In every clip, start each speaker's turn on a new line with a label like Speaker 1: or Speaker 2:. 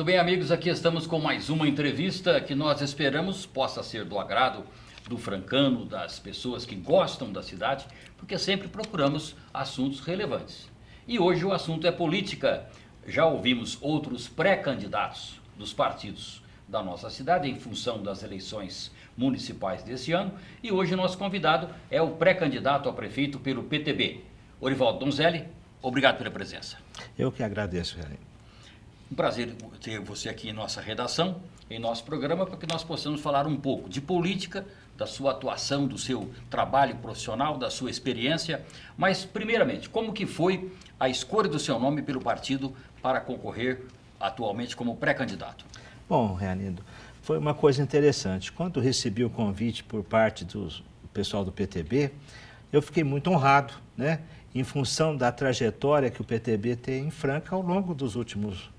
Speaker 1: Muito bem, amigos, aqui estamos com mais uma entrevista que nós esperamos possa ser do agrado do francano, das pessoas que gostam da cidade, porque sempre procuramos assuntos relevantes. E hoje o assunto é política. Já ouvimos outros pré-candidatos dos partidos da nossa cidade em função das eleições municipais desse ano, e hoje o nosso convidado é o pré-candidato a prefeito pelo PTB, Orivaldo Donzelli. Obrigado pela presença.
Speaker 2: Eu que agradeço, Helene.
Speaker 1: Um prazer ter você aqui em nossa redação, em nosso programa, para que nós possamos falar um pouco de política, da sua atuação, do seu trabalho profissional, da sua experiência. Mas, primeiramente, como que foi a escolha do seu nome pelo partido para concorrer atualmente como pré-candidato?
Speaker 2: Bom, Reanido, foi uma coisa interessante. Quando recebi o convite por parte do pessoal do PTB, eu fiquei muito honrado, né? Em função da trajetória que o PTB tem em Franca ao longo dos últimos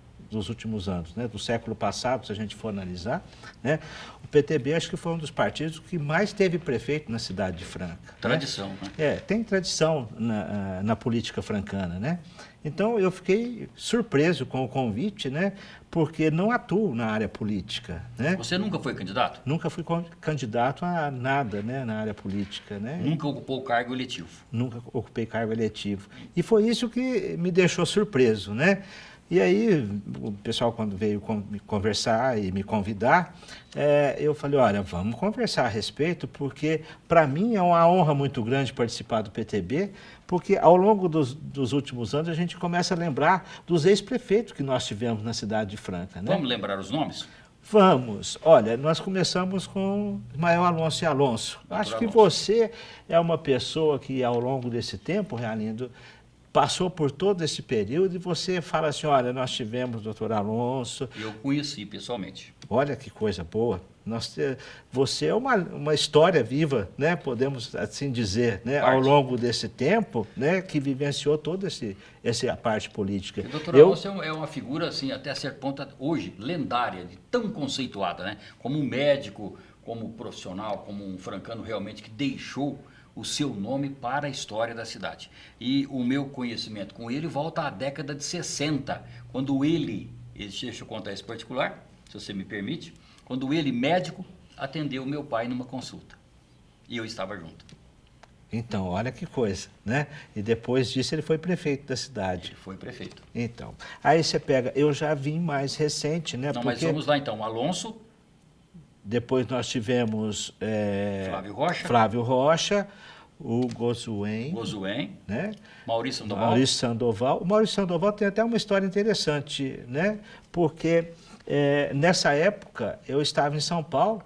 Speaker 2: anos, né? Do século passado, se a gente for analisar, né? O PTB acho que foi um dos partidos que mais teve prefeito na cidade de Franca.
Speaker 1: Tradição,
Speaker 2: né? Tem tradição na política francana, né? Então eu fiquei surpreso com o convite, né? Porque não atuo na área política, né?
Speaker 1: Você nunca foi candidato?
Speaker 2: Nunca fui candidato a nada, né? Na área política, né?
Speaker 1: Nunca ocupou cargo eletivo?
Speaker 2: Nunca ocupei cargo eletivo. E foi isso que me deixou surpreso, né? E aí, o pessoal, quando veio me conversar e me convidar, eu falei, olha, vamos conversar a respeito, porque para mim é uma honra muito grande participar do PTB, porque ao longo dos últimos anos a gente começa a lembrar dos ex-prefeitos que nós tivemos na cidade de Franca, né?
Speaker 1: Vamos lembrar os nomes?
Speaker 2: Vamos. Olha, nós começamos com Ismael Alonso e Alonso. Acho que você é uma pessoa que, ao longo desse tempo, Realindo, passou por todo esse período e você fala assim, olha, nós tivemos o doutor Alonso.
Speaker 1: Eu conheci pessoalmente.
Speaker 2: Olha que coisa boa. Você é uma história viva, né? Podemos assim dizer, né? Ao longo desse tempo, né? Que vivenciou toda essa parte política.
Speaker 1: O doutor Alonso é uma figura, assim, até certo ponto, hoje, lendária, tão conceituada, né? Como um médico, como um profissional, como um francano realmente que deixou o seu nome para a história da cidade. E o meu conhecimento com ele volta à década de 60, quando deixa eu contar esse particular, se você me permite, quando ele, médico, atendeu meu pai numa consulta. E eu estava junto.
Speaker 2: Então, olha que coisa, né? E depois disso ele foi prefeito da cidade.
Speaker 1: Ele foi prefeito.
Speaker 2: Então, aí você pega, eu já vim mais recente, né?
Speaker 1: Não, mas vamos lá então, Alonso.
Speaker 2: Depois nós tivemos
Speaker 1: Flávio Rocha,
Speaker 2: o Gozuem, né?
Speaker 1: Maurício
Speaker 2: Sandoval. O Maurício Sandoval tem até uma história interessante, né? Porque nessa época eu estava em São Paulo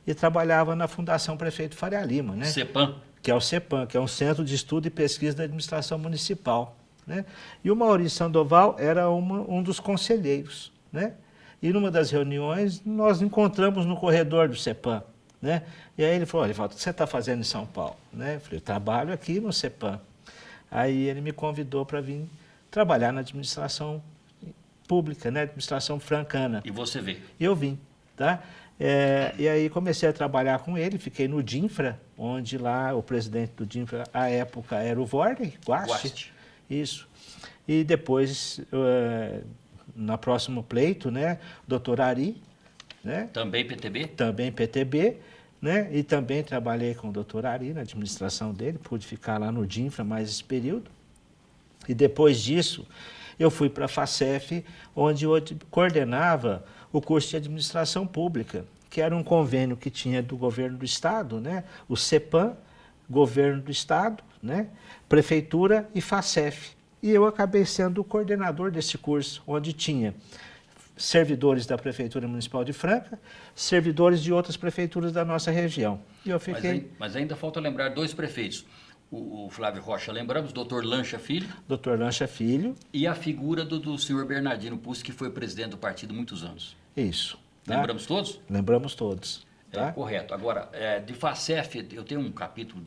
Speaker 2: e trabalhava na Fundação Prefeito Faria Lima, né?
Speaker 1: CEPAM.
Speaker 2: Que é o CEPAM, que é um Centro de Estudo e Pesquisa da Administração Municipal, né? E o Maurício Sandoval era um dos conselheiros, né? E numa das reuniões, nós encontramos no corredor do CEPAM, né? E aí ele falou, olha, Walter, o que você está fazendo em São Paulo? Né? Eu falei, eu trabalho aqui no CEPAM. Aí ele me convidou para vir trabalhar na administração pública, né? Administração francana.
Speaker 1: E você veio?
Speaker 2: Eu vim, tá? E aí comecei a trabalhar com ele, fiquei no DINFRA, onde lá o presidente do DINFRA, à época, era o Vorney Guasti. Isso. E depois... no próximo pleito, né, doutor Ari, né?
Speaker 1: Também PTB?
Speaker 2: Também PTB, né? E também trabalhei com o doutor Ari na administração dele, pude ficar lá no DINFRA mais esse período. E depois disso, eu fui para a FACEF, onde eu coordenava o curso de administração pública, que era um convênio que tinha do governo do estado, né? O CEPAM, governo do estado, né? Prefeitura e FACEF. E eu acabei sendo o coordenador desse curso, onde tinha servidores da Prefeitura Municipal de Franca, servidores de outras prefeituras da nossa região. E eu fiquei...
Speaker 1: Mas ainda falta lembrar dois prefeitos. O Flávio Rocha, lembramos, doutor Lancha Filho.
Speaker 2: Doutor Lancha Filho.
Speaker 1: E a figura do senhor Bernardino Pussi, que foi presidente do partido há muitos anos.
Speaker 2: Isso. Tá?
Speaker 1: Lembramos todos?
Speaker 2: Lembramos todos. Tá?
Speaker 1: Correto. Agora, de FACEF, eu tenho um capítulo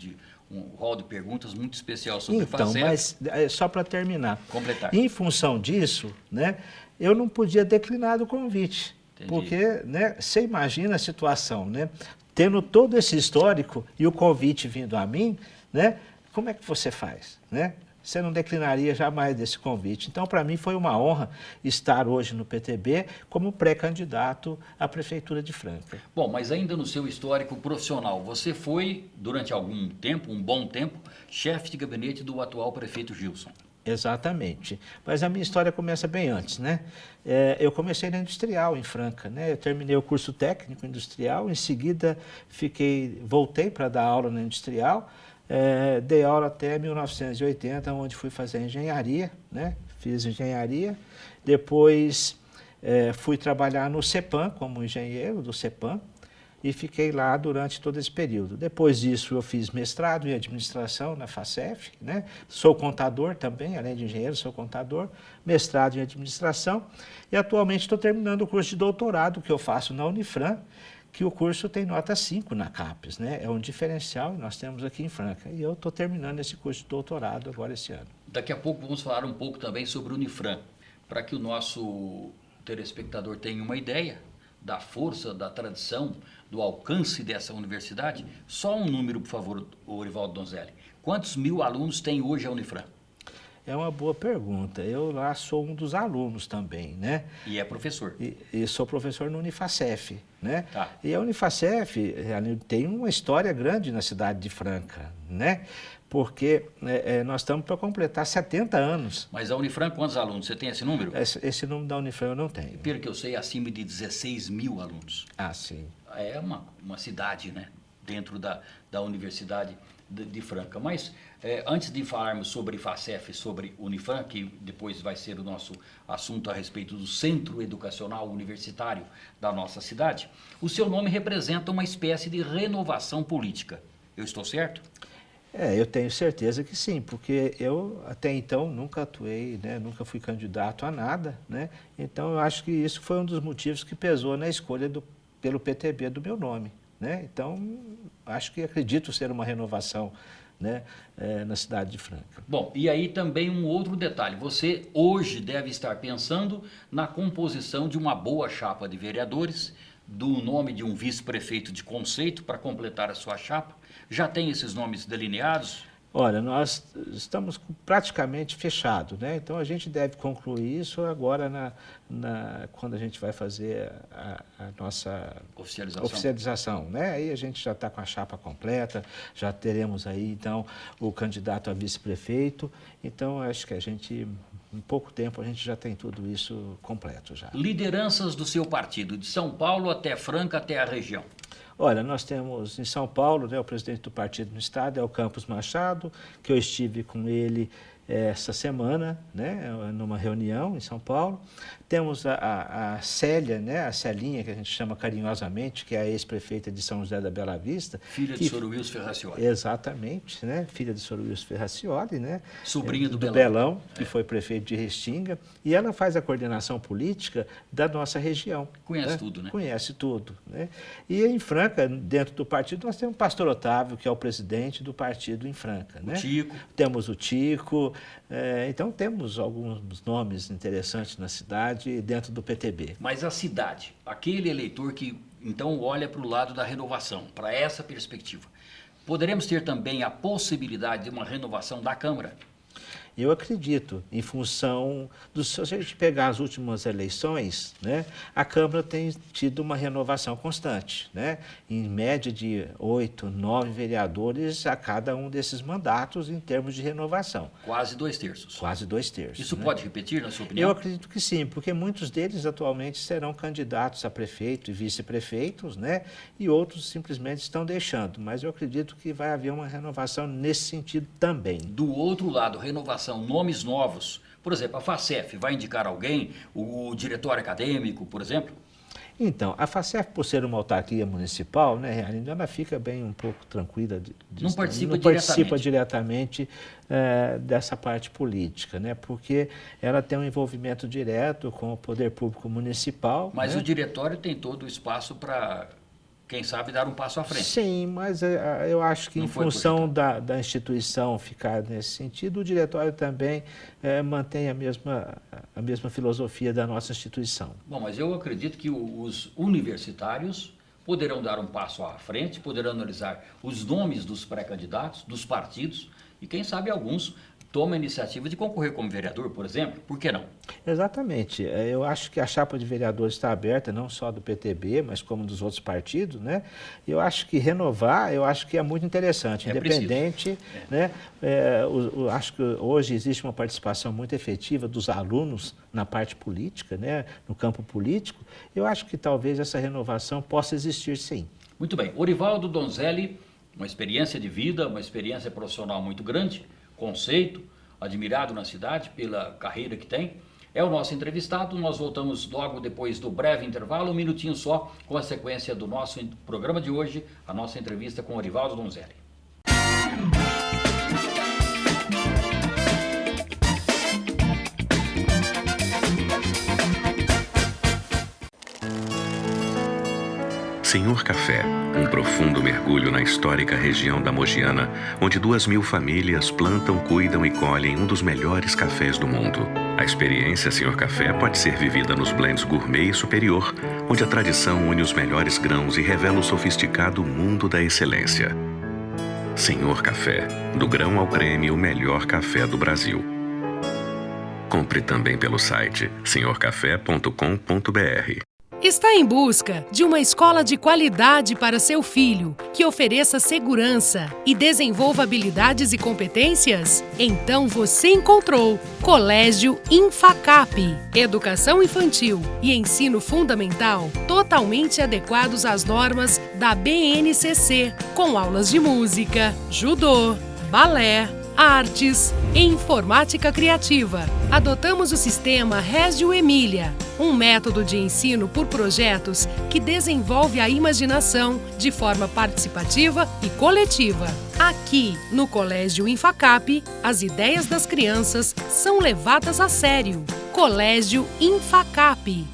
Speaker 1: um rol de perguntas muito especial sobre FACEF.
Speaker 2: Mas só para terminar.
Speaker 1: Completar.
Speaker 2: Em função disso, né, eu não podia declinar o convite. Entendi. Porque, né, você imagina a situação, né? Tendo todo esse histórico e o convite vindo a mim, né, como é que você faz? Né? você não declinaria jamais desse convite. Então, para mim, foi uma honra estar hoje no PTB como pré-candidato à Prefeitura de Franca.
Speaker 1: Bom, mas ainda no seu histórico profissional, você foi, durante algum tempo, um bom tempo, chefe de gabinete do atual prefeito Gilson.
Speaker 2: Exatamente. Mas a minha história começa bem antes, né? Eu comecei na Industrial, em Franca, né? Eu terminei o curso técnico industrial, em seguida voltei para dar aula na Industrial, dei aula até 1980, onde fui fazer engenharia, né? Fiz engenharia, depois fui trabalhar no CEPAM, como engenheiro do CEPAM, e fiquei lá durante todo esse período. Depois disso, eu fiz mestrado em administração na FACEF, né? Sou contador também, além de engenheiro, sou contador, mestrado em administração, e atualmente estou terminando o curso de doutorado que eu faço na Unifran, que o curso tem nota 5 na CAPES, né? É um diferencial que nós temos aqui em Franca, e eu estou terminando esse curso de doutorado agora esse ano.
Speaker 1: Daqui a pouco vamos falar um pouco também sobre o Unifran, para que o nosso telespectador tenha uma ideia da força, da tradição, do alcance dessa universidade. Só um número, por favor, Orivaldo Donzelli. Quantos mil alunos tem hoje a Unifran?
Speaker 2: É uma boa pergunta. Eu lá sou um dos alunos também, né?
Speaker 1: E é professor.
Speaker 2: E sou professor no Unifacef, né?
Speaker 1: Tá.
Speaker 2: E a Unifacef tem uma história grande na cidade de Franca, né? Porque nós estamos para completar 70 anos.
Speaker 1: Mas a Unifran, quantos alunos? Você tem esse número?
Speaker 2: Esse número da Unifran eu não tenho.
Speaker 1: Pelo que eu sei, acima de 16 mil alunos.
Speaker 2: Ah, sim.
Speaker 1: É uma cidade, né? Dentro da Universidade de Franca. Mas, antes de falarmos sobre FACEF e sobre Unifran, que depois vai ser o nosso assunto a respeito do Centro Educacional Universitário da nossa cidade, o seu nome representa uma espécie de renovação política. Eu estou certo?
Speaker 2: Eu tenho certeza que sim, porque eu até então nunca atuei, né, nunca fui candidato a nada, né? Então eu acho que isso foi um dos motivos que pesou na escolha pelo PTB do meu nome, né? Então acredito ser uma renovação, né, na cidade de Franca.
Speaker 1: Bom, e aí também um outro detalhe, você hoje deve estar pensando na composição de uma boa chapa de vereadores, do nome de um vice-prefeito de conceito para completar a sua chapa. Já tem esses nomes delineados?
Speaker 2: Olha, nós estamos praticamente fechados, né? Então a gente deve concluir isso agora quando a gente vai fazer a nossa oficialização, né? Aí a gente já está com a chapa completa, já teremos aí então o candidato a vice-prefeito. Então acho que em pouco tempo a gente já tem tudo isso completo já.
Speaker 1: Lideranças do seu partido, de São Paulo até Franca, até a região.
Speaker 2: Olha, nós temos em São Paulo, né, o presidente do partido no estado é o Campos Machado, que eu estive com ele essa semana, né, numa reunião em São Paulo. Temos a Célia, né, a Celinha, que a gente chama carinhosamente, que é a ex-prefeita de São José da Bela Vista.
Speaker 1: Filha de Sr. Wilson Ferracioli.
Speaker 2: Exatamente, né, filha de Sr. Wilson Ferracioli, né.
Speaker 1: Sobrinha do
Speaker 2: Belão, que foi prefeito de Restinga. E ela faz a coordenação política da nossa região.
Speaker 1: Conhece, né? Tudo, né?
Speaker 2: Conhece tudo, né. E em Franca, dentro do partido, nós temos o pastor Otávio, que é o presidente do partido em Franca, né.
Speaker 1: O Tico.
Speaker 2: Temos o Tico. Então temos alguns nomes interessantes na cidade dentro do PTB.
Speaker 1: Mas a cidade, aquele eleitor que então olha para o lado da renovação, para essa perspectiva, poderemos ter também a possibilidade de uma renovação da Câmara?
Speaker 2: Eu acredito, em função se a gente pegar as últimas eleições, né, a Câmara tem tido uma renovação constante, né, em média de 8, 9 vereadores a cada um desses mandatos em termos de renovação.
Speaker 1: Quase 2/3.
Speaker 2: Quase 2/3.
Speaker 1: Isso, né? Pode repetir, na sua
Speaker 2: Eu
Speaker 1: opinião?
Speaker 2: acredito que sim, porque muitos deles atualmente serão candidatos a prefeito e vice-prefeitos, né, e outros simplesmente estão deixando, mas eu acredito que vai haver uma renovação nesse sentido também.
Speaker 1: Do outro lado, renovação, nomes novos. Por exemplo, a FACEF vai indicar alguém, o diretório acadêmico, por exemplo?
Speaker 2: Então, a FACEF, por ser uma autarquia municipal, né, ela fica bem um pouco tranquila.
Speaker 1: Não
Speaker 2: participa diretamente dessa parte política, né, porque ela tem um envolvimento direto com o poder público municipal.
Speaker 1: Mas,
Speaker 2: né?
Speaker 1: O diretório tem todo o espaço para, quem sabe, dar um passo à frente.
Speaker 2: Sim, mas eu acho que em função da instituição ficar nesse sentido, o diretório também mantém a mesma filosofia da nossa instituição.
Speaker 1: Bom, mas eu acredito que os universitários poderão dar um passo à frente, poderão analisar os nomes dos pré-candidatos, dos partidos, e quem sabe alguns toma a iniciativa de concorrer como vereador, por exemplo, por que não?
Speaker 2: Exatamente. Eu acho que a chapa de vereadores está aberta, não só do PTB, mas como dos outros partidos, né? Eu acho que renovar, eu acho que é muito interessante, independente, né? Acho que hoje existe uma participação muito efetiva dos alunos na parte política, né? No campo político. Eu acho que talvez essa renovação possa existir, sim.
Speaker 1: Muito bem. Orivaldo Donzelli, uma experiência de vida, uma experiência profissional muito grande, conceito, admirado na cidade pela carreira que tem. É o nosso entrevistado. Nós voltamos logo depois do breve intervalo, um minutinho só, com a sequência do nosso programa de hoje, a nossa entrevista com Orivaldo Donzelli.
Speaker 3: Senhor Café, um profundo mergulho na histórica região da Mogiana, onde 2.000 famílias plantam, cuidam e colhem um dos melhores cafés do mundo. A experiência Senhor Café pode ser vivida nos blends gourmet e superior, onde a tradição une os melhores grãos e revela o sofisticado mundo da excelência. Senhor Café, do grão ao creme, o melhor café do Brasil. Compre também pelo site senhorcafé.com.br.
Speaker 4: Está em busca de uma escola de qualidade para seu filho, que ofereça segurança e desenvolva habilidades e competências? Então você encontrou Colégio Infacap. Educação infantil e ensino fundamental totalmente adequados às normas da BNCC, com aulas de música, judô, balé, artes e informática criativa. Adotamos o sistema Régio Emília, um método de ensino por projetos que desenvolve a imaginação de forma participativa e coletiva. Aqui, no Colégio Infacap, as ideias das crianças são levadas a sério. Colégio Infacap.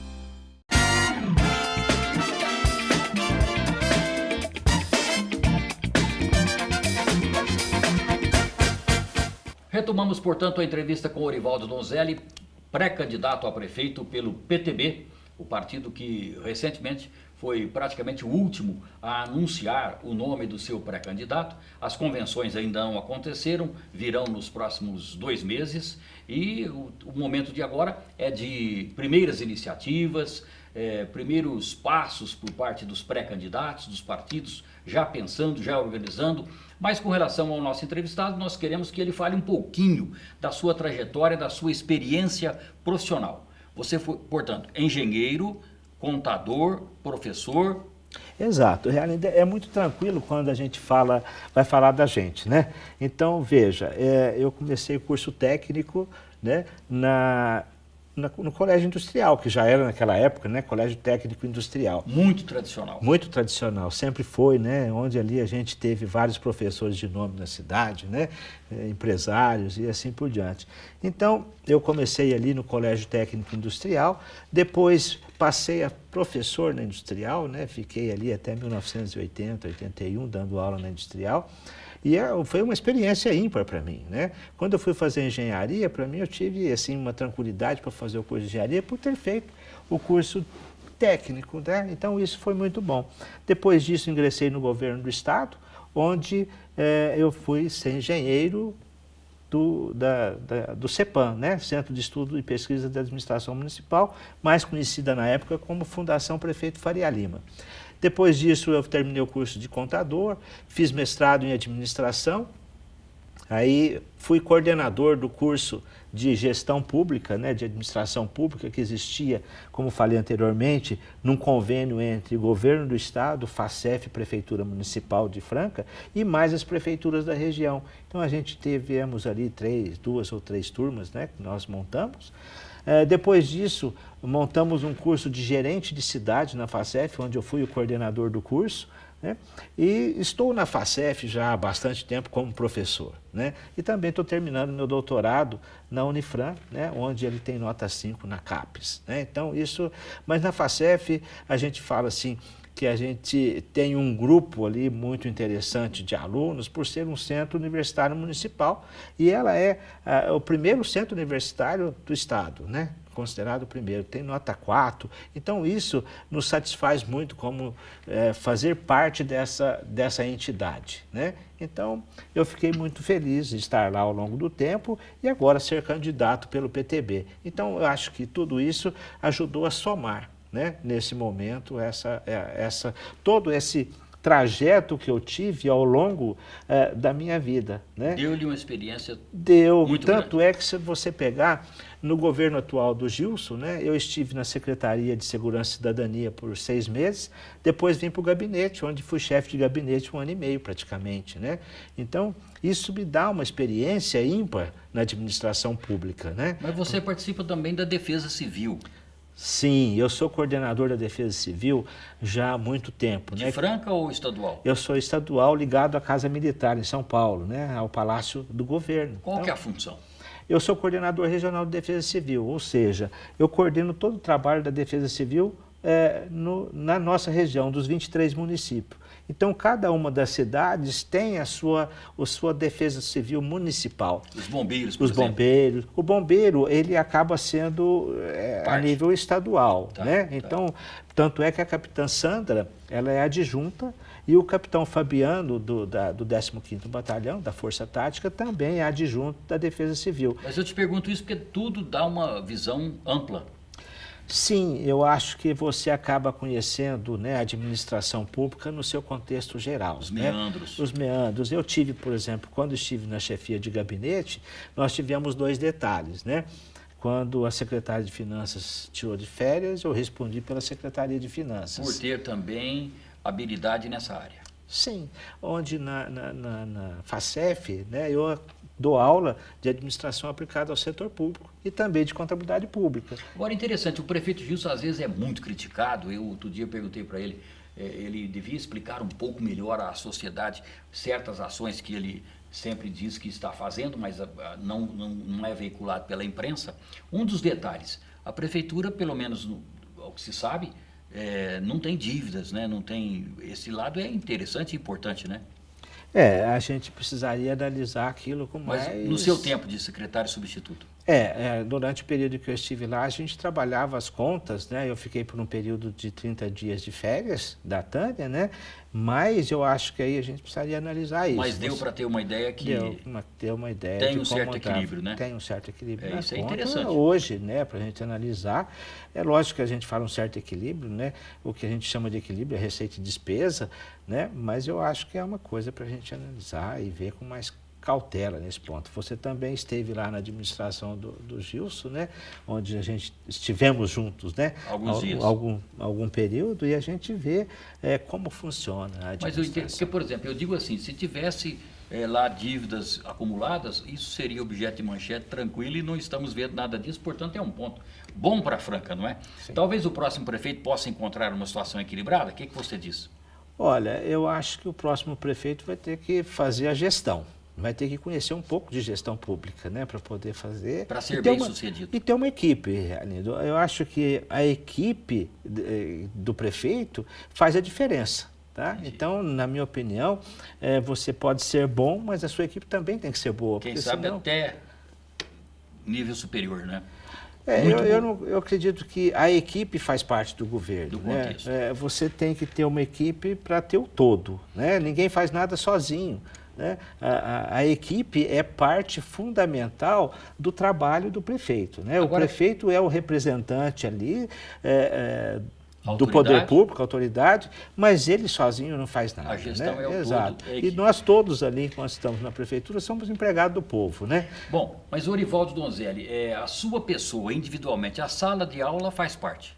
Speaker 1: Retomamos, portanto, a entrevista com Orivaldo Donzelli, pré-candidato a prefeito pelo PTB, o partido que recentemente foi praticamente o último a anunciar o nome do seu pré-candidato. As convenções ainda não aconteceram, virão nos próximos 2 meses e o momento de agora é de primeiras iniciativas, primeiros passos por parte dos pré-candidatos, dos partidos, já pensando, já organizando. Mas com relação ao nosso entrevistado, nós queremos que ele fale um pouquinho da sua trajetória, da sua experiência profissional. Você foi, portanto, engenheiro, contador, professor.
Speaker 2: Exato, realmente é muito tranquilo quando a gente vai falar da gente, né? Então, veja, eu comecei o curso técnico, né, no Colégio Industrial, que já era naquela época, né, Colégio Técnico Industrial.
Speaker 1: Muito tradicional.
Speaker 2: Muito tradicional, sempre foi, né, onde ali a gente teve vários professores de nome na cidade, né, empresários e assim por diante. Então, eu comecei ali no Colégio Técnico Industrial, depois passei a professor na Industrial, né, fiquei ali até 1980, 81, dando aula na Industrial. E foi uma experiência ímpar para mim, né? Quando eu fui fazer engenharia, para mim eu tive assim uma tranquilidade para fazer o curso de engenharia por ter feito o curso técnico, né? Então isso foi muito bom. Depois disso ingressei no governo do estado, onde eu fui ser engenheiro do CEPAM, né? Centro de Estudo e Pesquisa da Administração Municipal, mais conhecida na época como Fundação Prefeito Faria Lima. Depois disso, eu terminei o curso de contador, fiz mestrado em administração, aí fui coordenador do curso de gestão pública, né, de administração pública, que existia, como falei anteriormente, num convênio entre o governo do estado, FACEF, Prefeitura Municipal de Franca, e mais as prefeituras da região. Então, a gente tivemos ali 2 ou 3 turmas, né, que nós montamos. Depois disso, montamos um curso de gerente de cidade na FACEF, onde eu fui o coordenador do curso, né? E estou na FACEF já há bastante tempo como professor, né? E também estou terminando meu doutorado na Unifran, né? Onde ele tem nota 5 na CAPES, né? Então, mas na FACEF a gente fala assim, que a gente tem um grupo ali muito interessante de alunos por ser um centro universitário municipal e ela é o primeiro centro universitário do estado, né? considerado o primeiro, tem nota 4. Então, isso nos satisfaz muito como fazer parte dessa entidade, né? Então, eu fiquei muito feliz de estar lá ao longo do tempo e agora ser candidato pelo PTB. Então, eu acho que tudo isso ajudou a somar, né, nesse momento, todo esse trajeto que eu tive ao longo da minha vida, né?
Speaker 1: Deu-lhe uma experiência
Speaker 2: Deu,
Speaker 1: muito
Speaker 2: tanto
Speaker 1: grande.
Speaker 2: é que se você pegar no governo atual do Gilson, né, eu estive na Secretaria de Segurança e Cidadania por 6 meses, depois vim para o gabinete, onde fui chefe de gabinete 1 ano e meio praticamente, né? Então, isso me dá uma experiência ímpar na administração pública, né?
Speaker 1: Mas você participa também da Defesa Civil.
Speaker 2: Sim, eu sou coordenador da Defesa Civil já há muito tempo,
Speaker 1: De
Speaker 2: né?
Speaker 1: Franca ou estadual?
Speaker 2: Eu sou estadual ligado à Casa Militar em São Paulo, né, ao Palácio do Governo.
Speaker 1: Qual que é a função?
Speaker 2: Eu sou coordenador regional de Defesa Civil, ou seja, eu coordeno todo o trabalho da Defesa Civil na nossa região, dos 23 municípios. Então, cada uma das cidades tem a sua defesa civil municipal.
Speaker 1: Os bombeiros, por
Speaker 2: Os
Speaker 1: exemplo.
Speaker 2: bombeiros. O bombeiro, ele acaba sendo a
Speaker 1: Parte.
Speaker 2: nível estadual,
Speaker 1: Tá,
Speaker 2: né?
Speaker 1: tá.
Speaker 2: Então, tanto é que a capitã Sandra, ela é adjunta, e o capitão Fabiano, do 15º Batalhão, da Força Tática, também é adjunto da Defesa Civil.
Speaker 1: Mas eu te pergunto isso porque tudo dá uma visão ampla.
Speaker 2: Sim, eu acho que você acaba conhecendo, né, a administração pública no seu contexto geral.
Speaker 1: Os
Speaker 2: né?
Speaker 1: meandros.
Speaker 2: Os meandros. Eu tive, por exemplo, quando estive na chefia de gabinete, nós tivemos 2 detalhes, né? Quando a secretária de Finanças tirou de férias, eu respondi pela Secretaria de Finanças.
Speaker 1: Por ter também habilidade nessa área.
Speaker 2: Sim, onde na FACEF, né, eu dou aula de administração aplicada ao setor público e também de contabilidade pública.
Speaker 1: Agora, interessante, o prefeito Gilson às vezes é muito criticado. Eu outro dia perguntei para ele, ele devia explicar um pouco melhor à sociedade certas ações que ele sempre diz que está fazendo, mas não é veiculado pela imprensa. Um dos detalhes, a prefeitura, pelo menos ao que se sabe, não tem dívidas, né? Não tem, esse lado é interessante e importante, né?
Speaker 2: A gente precisaria analisar aquilo com mais...
Speaker 1: Mas no seu tempo de secretário substituto.
Speaker 2: Durante o período que eu estive lá, a gente trabalhava as contas, né? Eu fiquei por um período de 30 dias de férias da Tânia, né? Mas eu acho que aí a gente precisaria analisar isso.
Speaker 1: Mas deu para ter uma ideia que...
Speaker 2: Ter uma ideia
Speaker 1: tem
Speaker 2: de
Speaker 1: um
Speaker 2: como
Speaker 1: certo equilíbrio, né?
Speaker 2: Tem um certo equilíbrio na
Speaker 1: Isso é
Speaker 2: conta.
Speaker 1: interessante.
Speaker 2: Hoje, né, para a gente analisar, é lógico que a gente fala um certo equilíbrio, né? O que a gente chama de equilíbrio é receita e despesa, né? Mas eu acho que é uma coisa para a gente analisar e ver com mais cautela nesse ponto. Você também esteve lá na administração do Gilson, né? Onde a gente estivemos juntos, né?
Speaker 1: Alguns dias.
Speaker 2: Algum período, e a gente vê como funciona a administração.
Speaker 1: Mas eu entendo, porque, por exemplo, eu digo assim, se tivesse lá dívidas acumuladas, isso seria objeto de manchete tranquilo e não estamos vendo nada disso, portanto é um ponto bom para Franca, não é?
Speaker 2: Sim.
Speaker 1: Talvez o próximo prefeito possa encontrar uma situação equilibrada, o que você diz?
Speaker 2: Olha, eu acho que o próximo prefeito vai ter que fazer a gestão. Vai ter que conhecer um pouco de gestão pública, né, para poder fazer...
Speaker 1: Para ser bem sucedido.
Speaker 2: E ter uma equipe, Arlindo. Eu acho que a equipe do prefeito faz a diferença. Tá? Então, na minha opinião, você pode ser bom, mas a sua equipe também tem que ser boa.
Speaker 1: Quem sabe até nível superior, né?
Speaker 2: Eu acredito que a equipe faz parte do governo.
Speaker 1: Do contexto.
Speaker 2: Você tem que ter uma equipe para ter o todo. Né? Ninguém faz nada sozinho. Né? A equipe é parte fundamental do trabalho do prefeito. Né? O prefeito é o representante ali do poder público, autoridade, mas ele sozinho não faz nada.
Speaker 1: A gestão é o
Speaker 2: Exato.
Speaker 1: todo.
Speaker 2: E nós todos ali, quando estamos na prefeitura, somos empregados do povo. Né?
Speaker 1: Bom, mas Orivaldo Donzelli, a sua pessoa individualmente, a sala de aula faz parte?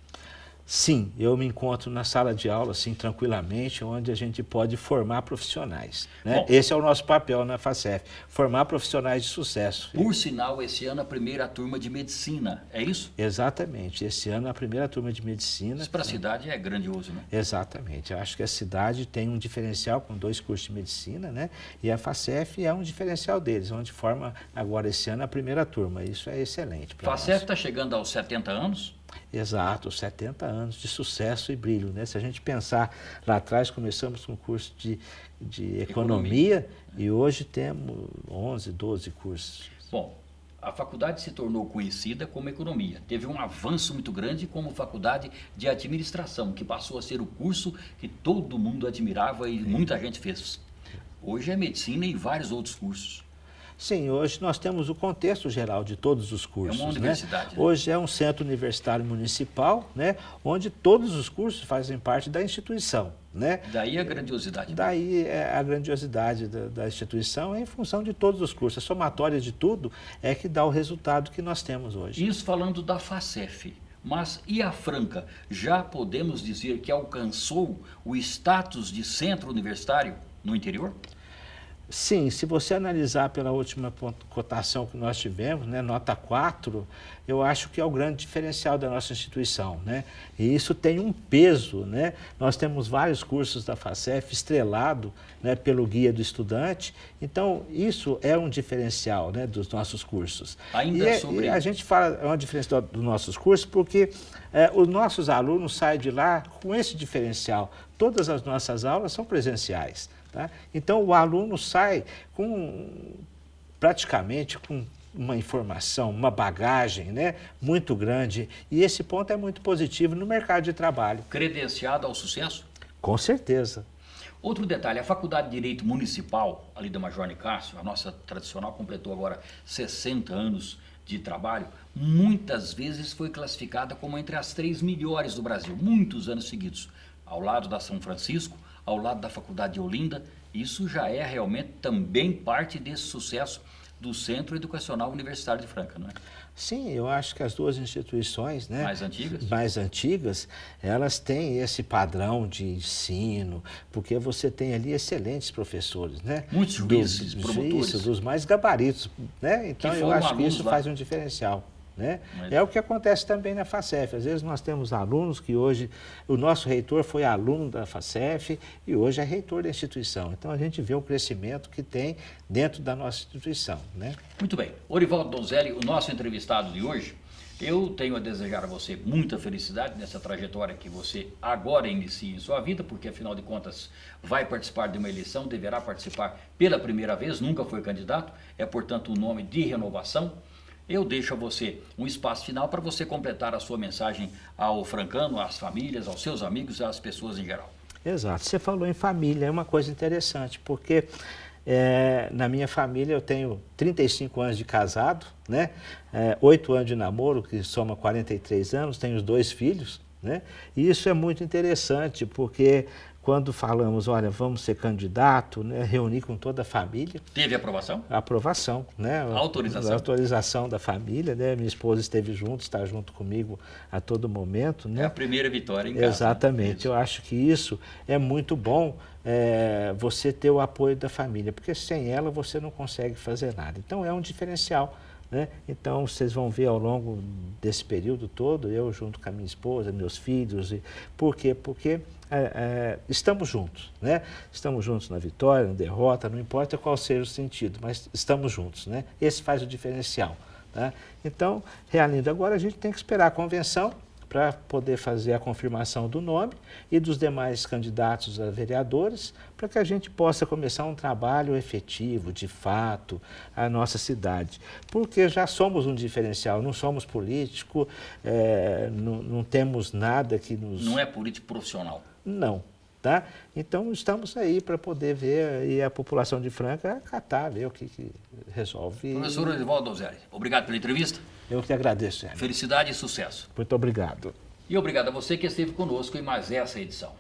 Speaker 2: Sim, eu me encontro na sala de aula, assim, tranquilamente, onde a gente pode formar profissionais. Né? Esse é o nosso papel na FACEF, formar profissionais de sucesso.
Speaker 1: Por sinal, esse ano a primeira turma de medicina, é isso?
Speaker 2: Exatamente, esse ano a primeira turma de medicina.
Speaker 1: Isso para a cidade é grandioso, né?
Speaker 2: Exatamente, eu acho que a cidade tem um diferencial com 2 cursos de medicina, né? E a FACEF é um diferencial deles, onde forma agora esse ano a primeira turma. Isso é excelente para nós.
Speaker 1: FACEF está chegando aos 70 anos?
Speaker 2: Exato, 70 anos de sucesso e brilho. Né? Se a gente pensar lá atrás, começamos com um curso de economia e hoje temos 11, 12 cursos.
Speaker 1: Bom, a faculdade se tornou conhecida como economia. Teve um avanço muito grande como faculdade de administração, que passou a ser o curso que todo mundo admirava e muita gente fez. Hoje é medicina e vários outros cursos.
Speaker 2: Sim, hoje nós temos o contexto geral de todos os cursos.
Speaker 1: É uma universidade. Né?
Speaker 2: Hoje é um centro universitário municipal, né, onde todos os cursos fazem parte da instituição. Né?
Speaker 1: Daí a grandiosidade.
Speaker 2: Daí a grandiosidade da instituição é em função de todos os cursos. A somatória de tudo é que dá o resultado que nós temos hoje.
Speaker 1: Isso falando da FACEF. Mas e a Franca? Já podemos dizer que alcançou o status de centro universitário no interior?
Speaker 2: Sim, se você analisar pela última cotação que nós tivemos, né, nota 4, eu acho que é o grande diferencial da nossa instituição. Né? E isso tem um peso. Né? Nós temos vários cursos da FACEF estrelado, né, pelo Guia do Estudante, então isso é um diferencial, né, dos nossos cursos. E a gente fala é um diferencial dos nossos cursos porque os nossos alunos saem de lá com esse diferencial. Todas as nossas aulas são presenciais. Tá? Então, o aluno sai praticamente com uma informação, uma bagagem, né, muito grande. E esse ponto é muito positivo no mercado de trabalho.
Speaker 1: Credenciado ao sucesso?
Speaker 2: Com certeza.
Speaker 1: Outro detalhe, a Faculdade de Direito Municipal, ali da Major Nicásio, a nossa tradicional, completou agora 60 anos de trabalho, muitas vezes foi classificada como entre as 3 melhores do Brasil, muitos anos seguidos, ao lado da São Francisco, ao lado da Faculdade de Olinda. Isso já é realmente também parte desse sucesso do Centro Educacional Universitário de Franca, não é?
Speaker 2: Sim, eu acho que as duas instituições, né, mais antigas, elas têm esse padrão de ensino, porque você tem ali excelentes professores, né?
Speaker 1: Muitos juízes, promotores.
Speaker 2: Dos mais gabaritos, né? Então eu acho que isso faz um diferencial. Né? É o que acontece também na FACEF. Às vezes nós temos alunos que hoje, o nosso reitor foi aluno da FACEF e hoje é reitor da instituição. Então a gente vê o crescimento que tem dentro da nossa instituição. Né?
Speaker 1: Muito bem. Orivaldo Donzelli, o nosso entrevistado de hoje, eu tenho a desejar a você muita felicidade nessa trajetória que você agora inicia em sua vida, porque afinal de contas vai participar de uma eleição, deverá participar pela primeira vez, nunca foi candidato, é portanto um nome de renovação. Eu deixo a você um espaço final para você completar a sua mensagem ao francano, às famílias, aos seus amigos e às pessoas em geral.
Speaker 2: Exato. Você falou em família, é uma coisa interessante, porque na minha família eu tenho 35 anos de casado, né? 8 anos de namoro, que soma 43 anos, tenho os 2 filhos, né? E isso é muito interessante, porque quando falamos, olha, vamos ser candidato, né, reunir com toda a família.
Speaker 1: Teve aprovação?
Speaker 2: Aprovação, né?
Speaker 1: Autorização?
Speaker 2: Autorização da família, né? Minha esposa esteve junto, está junto comigo a todo momento, né?
Speaker 1: É a primeira vitória em casa.
Speaker 2: Exatamente, né? Eu acho que isso é muito bom, você ter o apoio da família, porque sem ela você não consegue fazer nada. Então é um diferencial. Né? Então vocês vão ver ao longo desse período todo, eu junto com a minha esposa, meus filhos. Por quê? Porque estamos juntos, né? Estamos juntos na vitória, na derrota, não importa qual seja o sentido, mas estamos juntos, né? Esse faz o diferencial. Tá? Então, realindo agora, a gente tem que esperar a convenção para poder fazer a confirmação do nome e dos demais candidatos a vereadores, para que a gente possa começar um trabalho efetivo, de fato, a nossa cidade. Porque já somos um diferencial, não somos político, não temos nada que nos...
Speaker 1: Não é político profissional?
Speaker 2: Não. Tá? Então, estamos aí para poder ver e a população de Franca acatar, ver o que resolve.
Speaker 1: Professor Orivaldo Donzelli, obrigado pela entrevista.
Speaker 2: Eu que agradeço, Sérgio.
Speaker 1: Felicidade e sucesso.
Speaker 2: Muito obrigado.
Speaker 1: E obrigado a você que esteve conosco em mais essa edição.